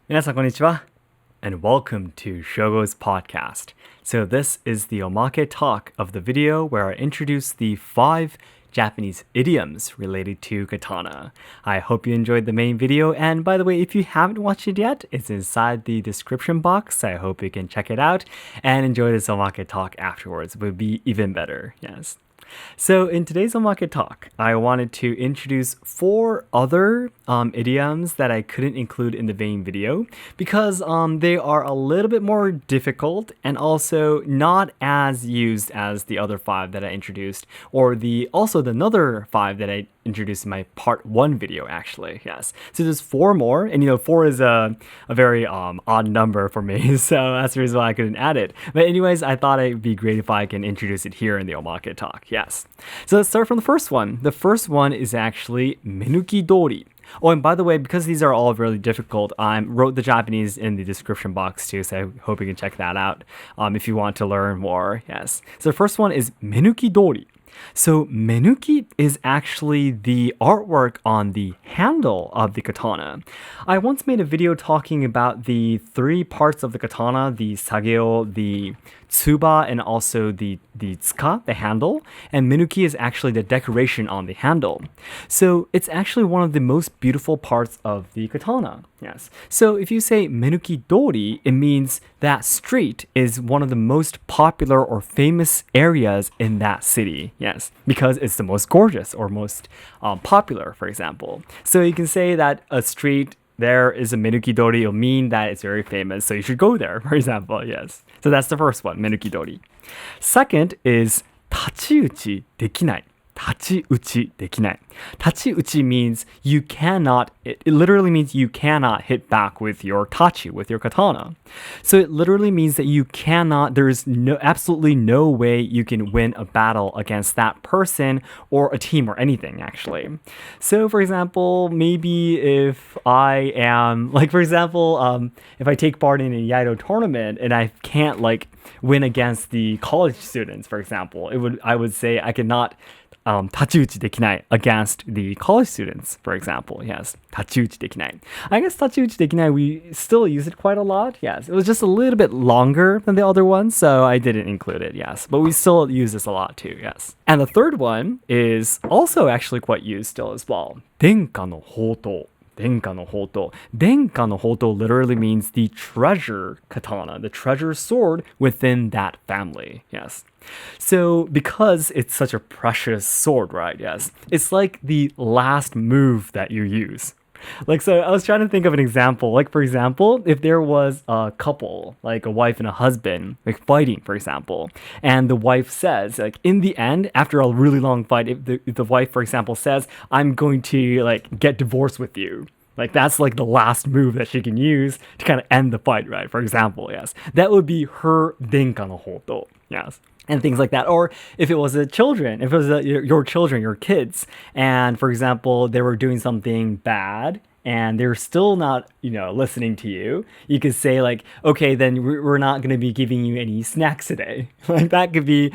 皆さんこんにちは and welcome to Shogo's podcast. So this is the Omake talk of the video where I introduce the 5 Japanese idioms related to katana. I hope you enjoyed the main video, and by the way, if you haven't watched it yet, it's inside the description box. I hope you can check it out and enjoy this Omake talk afterwards. It would be even better, yes. So in today's Omake talk, I wanted to introduce 4 other idioms that I couldn't include in the main video because they are a little bit more difficult and also not as used as the other 5 that I introduced, or the another 5 that I introduced in my part 1 video actually. Yes, so there's 4 more, and 4 is a very odd number for me, so that's the reason why I couldn't add it. But anyways, I thought it'd be great if I can introduce it here in the Omake talk. Yes, so let's start from the first one. The first one is actually menuki dōri. Oh, and by the way, because these are all really difficult, I wrote the Japanese in the description box too, so I hope you can check that out if you want to learn more. Yes, so the first one is menuki dōri. So menuki is actually the artwork on the handle of the katana. I once made a video talking about the 3 parts of the katana, the sageo, the tsuba, and also the tsuka, the handle. And menuki is actually the decoration on the handle. So it's actually one of the most beautiful parts of the katana. Yes. So if you say menuki dōri, it means that street is one of the most popular or famous areas in that city. Yes, because it's the most gorgeous or most popular, for example. So you can say that a street there is a menuki dōri, it'll mean that it's very famous, so you should go there, for example. Yes. So that's the first one, menuki dōri. Second is tachiuchi dekinai. Tachiuchi dekinai. Tachiuchi means you cannot, it literally means you cannot hit back with your tachi, with your katana. So it literally means that you cannot, there's absolutely no way you can win a battle against that person or a team or anything, actually. So for example, maybe if I am, for example, if I take part in a iaido tournament and I can't win against the college students, for example, I would say I cannot tachiuchi dekinai against the college students, for example. Yes, tachiuchi dekinai. I guess tachiuchi dekinai, we still use it quite a lot. Yes, it was just a little bit longer than the other one, so I didn't include it. Yes, but we still use this a lot too. Yes, and the third one is also actually quite used still as well. Denka no hōtō. Denka no hōtō. Denka no hōtō literally means the treasure katana, the treasure sword within that family. Yes. So because it's such a precious sword, right? Yes. It's like the last move that you use. So I was trying to think of an example. For example, if there was a couple, like a wife and a husband, fighting, for example, and the wife says, in the end, after a really long fight, if the wife, for example, says, I'm going to, get divorced with you. That's the last move that she can use to kind of end the fight, right? For example, yes. That would be her denka no hōtō. Yes. And things like that. Or if it was your children, your kids, and for example, they were doing something bad and they're still not, listening to you, you could say okay, then we're not going to be giving you any snacks today. That could be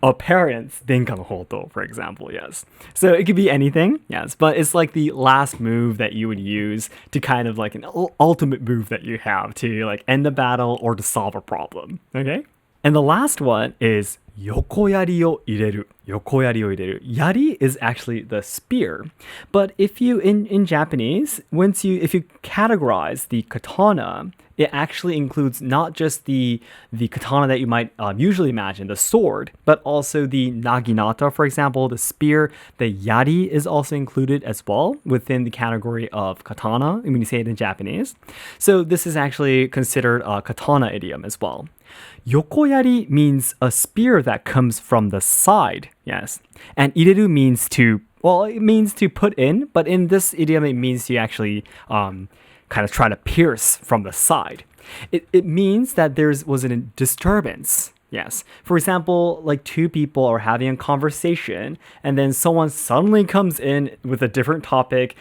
a parent's denka no hōtō, for example, yes. So it could be anything, yes, but it's the last move that you would use to kind of an ultimate move that you have to end the battle or to solve a problem, okay? And the last one is yokoyari o ireru. Yokoyari o ireru. Yari is actually the spear. But if you, in Japanese, if you categorize the katana, it actually includes not just the katana that you might usually imagine, the sword, but also the naginata, for example, the spear. The yari is also included as well within the category of katana, when you say it in Japanese. So this is actually considered a katana idiom as well. Yokoyari means a spear that comes from the side, yes. And ireru means it means to put in, but in this idiom, it means to actually kind of try to pierce from the side. It means that there was a disturbance. Yes. For example, 2 people are having a conversation and then someone suddenly comes in with a different topic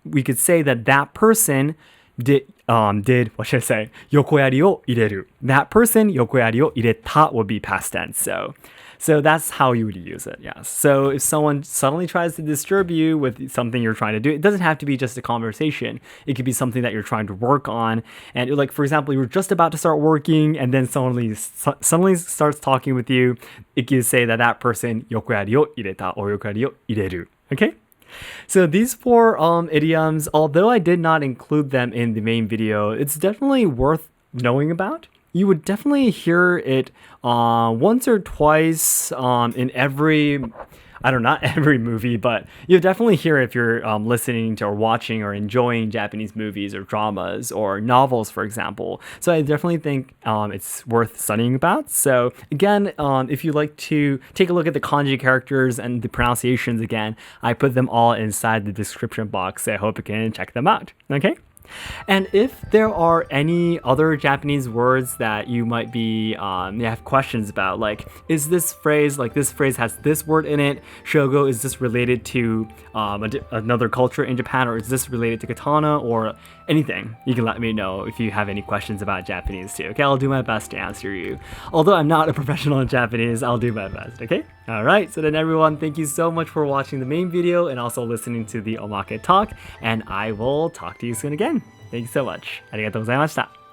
we could say that person did what should I say? Yokoyari o ireru. That person yokoyari o ireta would be past tense. So So that's how you would use it, yes. So if someone suddenly tries to disturb you with something you're trying to do, it doesn't have to be just a conversation. It could be something that you're trying to work on. And like, for example, you were just about to start working and then suddenly starts talking with you. It could say that person yokoyari o ireta or yokoyari o ireru. Okay? So these four idioms, although I did not include them in the main video, it's definitely worth knowing about. You would definitely hear it once or twice in every, I don't know, not every movie, but you'll definitely hear it if you're listening to or watching or enjoying Japanese movies or dramas or novels, for example. So I definitely think it's worth studying about. So again, if you'd like to take a look at the kanji characters and the pronunciations again, I put them all inside the description box. So I hope you can check them out. Okay? And if there are any other Japanese words that you might be you have questions about, like, is this phrase, like this phrase has this word in it, Shogo, is this related to another culture in Japan, or is this related to katana, or anything, you can let me know if you have any questions about Japanese too. Okay, I'll do my best to answer you. Although I'm not a professional in Japanese, I'll do my best, okay? Alright, so then everyone, thank you so much for watching the main video and also listening to the Omake talk, and I will talk to you soon again. Thank you so much. ありがとうございました。